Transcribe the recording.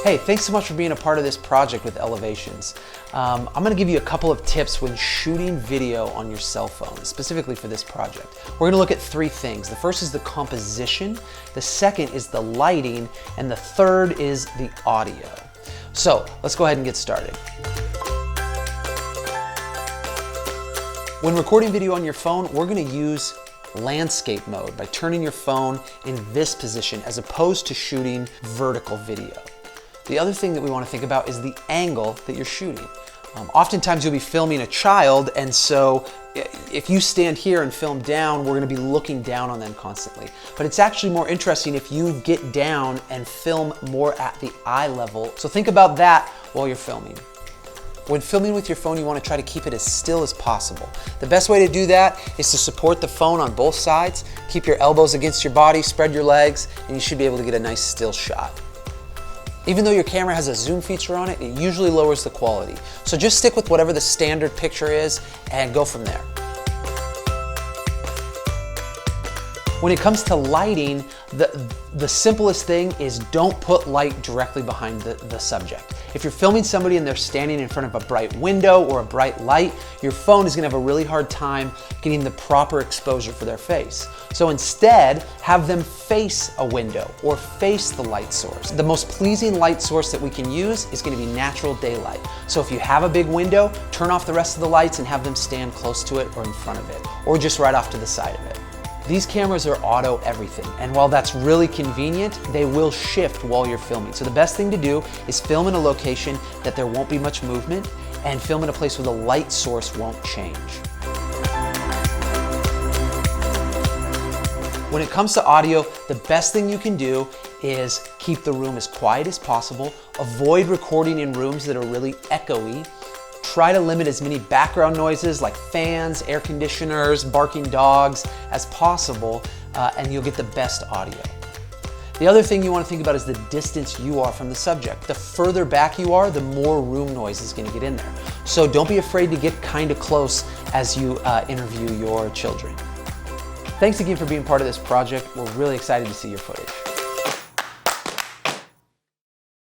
Hey, thanks so much for being a part of this project with Elevations. I'm going to give you a couple of tips when shooting video on your cell phone, specifically for this project. We're going to look at three things. The first is the composition, the second is the lighting, and the third is the audio. So let's go ahead and get started. When recording video on your phone, we're going to use landscape mode by turning your phone in this position as opposed to shooting vertical video. The other thing that we want to think about is the angle that you're shooting. Oftentimes you'll be filming a child, and so if you stand here and film down, we're going to be looking down on them constantly. But it's actually more interesting if you get down and film more at the eye level. So think about that while you're filming. When filming with your phone, you want to try to keep it as still as possible. The best way to do that is to support the phone on both sides, keep your elbows against your body, spread your legs, and you should be able to get a nice still shot. Even though your camera has a zoom feature on it, it usually lowers the quality. So just stick with whatever the standard picture is and go from there. When it comes to lighting, the simplest thing is don't put light directly behind the subject. If you're filming somebody and they're standing in front of a bright window or a bright light, your phone is going to have a really hard time getting the proper exposure for their face. So instead, have them face a window or face the light source. The most pleasing light source that we can use is going to be natural daylight. So if you have a big window, turn off the rest of the lights and have them stand close to it or in front of it, or just right off to the side of it. These cameras are auto everything, and while that's really convenient, they will shift while you're filming. So the best thing to do is film in a location that there won't be much movement, and film in a place where the light source won't change. When it comes to audio, the best thing you can do is keep the room as quiet as possible, avoid recording in rooms that are really echoey. Try to limit as many background noises like fans, air conditioners, barking dogs as possible, and you'll get the best audio. The other thing you want to think about is the distance you are from the subject. The further back you are, the more room noise is going to get in there. So don't be afraid to get kind of close as you interview your children. Thanks again for being part of this project. We're really excited to see your footage.